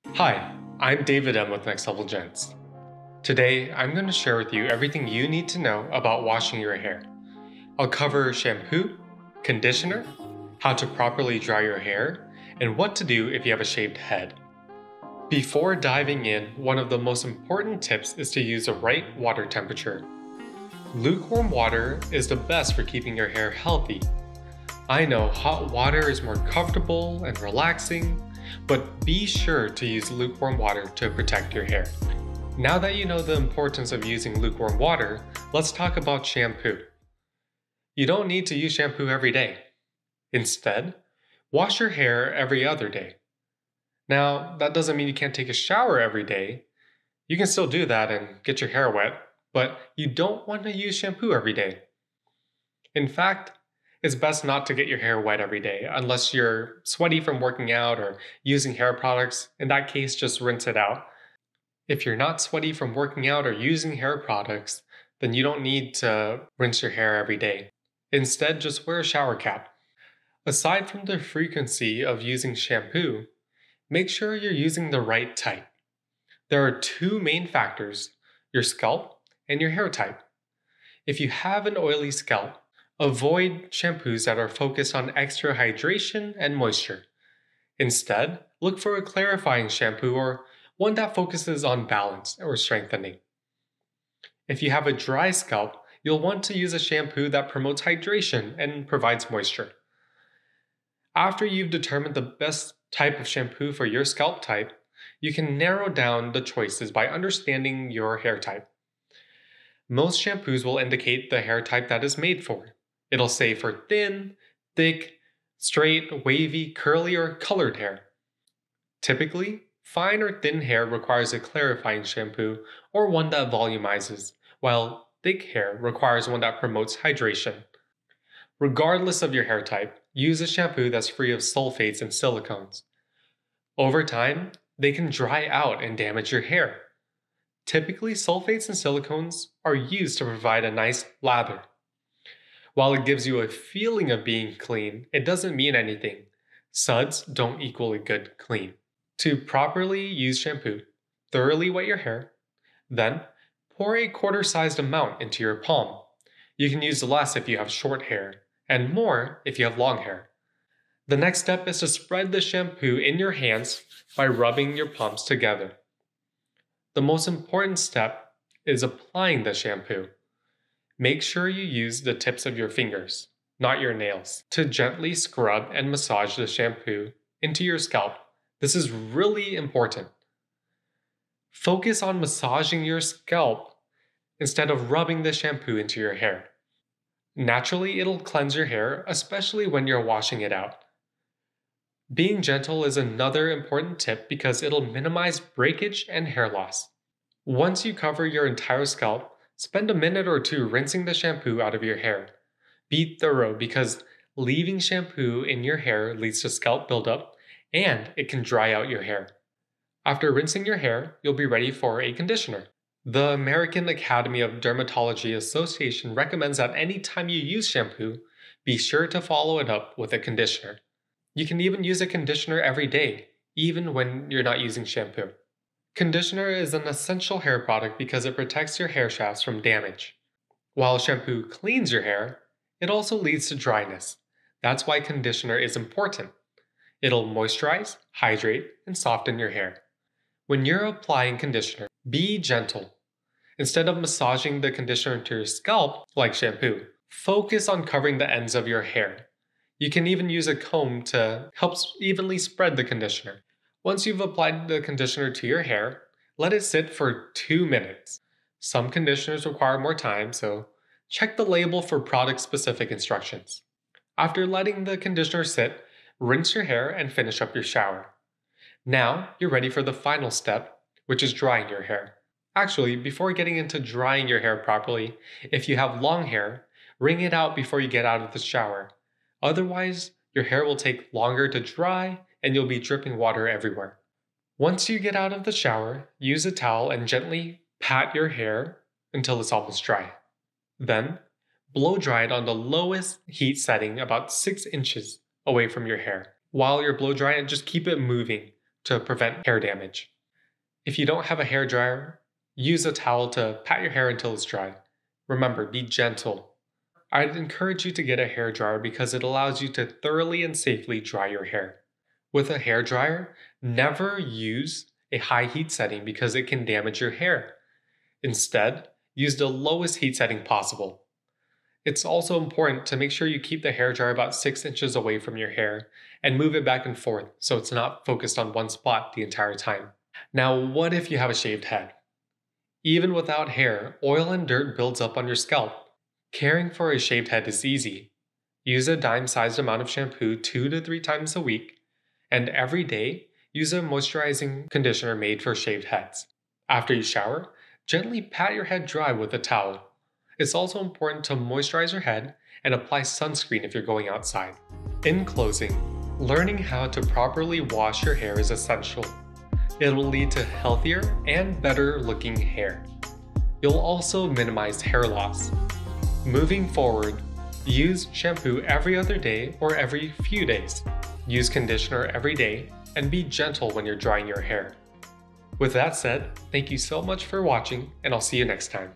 Hi, I'm David M with Next Level Gents. Today, I'm going to share with you everything you need to know about washing your hair. I'll cover shampoo, conditioner, how to properly dry your hair, and what to do if you have a shaved head. Before diving in, one of the most important tips is to use the right water temperature. Lukewarm water is the best for keeping your hair healthy. I know hot water is more comfortable and relaxing, but be sure to use lukewarm water to protect your hair. Now that you know the importance of using lukewarm water, let's talk about shampoo. You don't need to use shampoo every day. Instead, wash your hair every other day. Now, that doesn't mean you can't take a shower every day. You can still do that and get your hair wet, but you don't want to use shampoo every day. In fact, it's best not to get your hair wet every day unless you're sweaty from working out or using hair products. In that case, just rinse it out. If you're not sweaty from working out or using hair products, then you don't need to rinse your hair every day. Instead, just wear a shower cap. Aside from the frequency of using shampoo, make sure you're using the right type. There are two main factors: your scalp and your hair type. If you have an oily scalp, avoid shampoos that are focused on extra hydration and moisture. Instead, look for a clarifying shampoo or one that focuses on balance or strengthening. If you have a dry scalp, you'll want to use a shampoo that promotes hydration and provides moisture. After you've determined the best type of shampoo for your scalp type, you can narrow down the choices by understanding your hair type. Most shampoos will indicate the hair type that is made for. It'll say for thin, thick, straight, wavy, curly, or colored hair. Typically, fine or thin hair requires a clarifying shampoo or one that volumizes, while thick hair requires one that promotes hydration. Regardless of your hair type, use a shampoo that's free of sulfates and silicones. Over time, they can dry out and damage your hair. Typically, sulfates and silicones are used to provide a nice lather. While it gives you a feeling of being clean, it doesn't mean anything. Suds don't equal a good clean. To properly use shampoo, thoroughly wet your hair, then pour a quarter-sized amount into your palm. You can use less if you have short hair, and more if you have long hair. The next step is to spread the shampoo in your hands by rubbing your palms together. The most important step is applying the shampoo. Make sure you use the tips of your fingers, not your nails, to gently scrub and massage the shampoo into your scalp. This is really important. Focus on massaging your scalp instead of rubbing the shampoo into your hair. Naturally, it'll cleanse your hair, especially when you're washing it out. Being gentle is another important tip because it'll minimize breakage and hair loss. Once you cover your entire scalp, spend a minute or two rinsing the shampoo out of your hair. Be thorough because leaving shampoo in your hair leads to scalp buildup and it can dry out your hair. After rinsing your hair, you'll be ready for a conditioner. The American Academy of Dermatology Association recommends that anytime you use shampoo, be sure to follow it up with a conditioner. You can even use a conditioner every day, even when you're not using shampoo. Conditioner is an essential hair product because it protects your hair shafts from damage. While shampoo cleans your hair, it also leads to dryness. That's why conditioner is important. It'll moisturize, hydrate, and soften your hair. When you're applying conditioner, be gentle. Instead of massaging the conditioner into your scalp like shampoo, focus on covering the ends of your hair. You can even use a comb to help evenly spread the conditioner. Once you've applied the conditioner to your hair, let it sit for 2 minutes. Some conditioners require more time, so check the label for product-specific instructions. After letting the conditioner sit, rinse your hair and finish up your shower. Now, you're ready for the final step, which is drying your hair. Actually, before getting into drying your hair properly, if you have long hair, wring it out before you get out of the shower. Otherwise, your hair will take longer to dry and you'll be dripping water everywhere. Once you get out of the shower, use a towel and gently pat your hair until it's almost dry. Then, blow dry it on the lowest heat setting about 6 inches away from your hair. While you're blow drying it, just keep it moving. to prevent hair damage. If you don't have a hair dryer, use a towel to pat your hair until it's dry. Remember, be gentle. I'd encourage you to get a hair dryer because it allows you to thoroughly and safely dry your hair. With a hair dryer, never use a high heat setting because it can damage your hair. Instead, use the lowest heat setting possible. It's also important to make sure you keep the hair dryer about 6 inches away from your hair and move it back and forth so it's not focused on one spot the entire time. Now, what if you have a shaved head? Even without hair, oil and dirt builds up on your scalp. Caring for a shaved head is easy. Use a dime-sized amount of shampoo 2 to 3 times a week, and every day, use a moisturizing conditioner made for shaved heads. After you shower, gently pat your head dry with a towel. It's also important to moisturize your head and apply sunscreen if you're going outside. In closing, learning how to properly wash your hair is essential. It will lead to healthier and better looking hair. You'll also minimize hair loss. Moving forward, use shampoo every other day or every few days. Use conditioner every day and be gentle when you're drying your hair. With that said, thank you so much for watching, and I'll see you next time.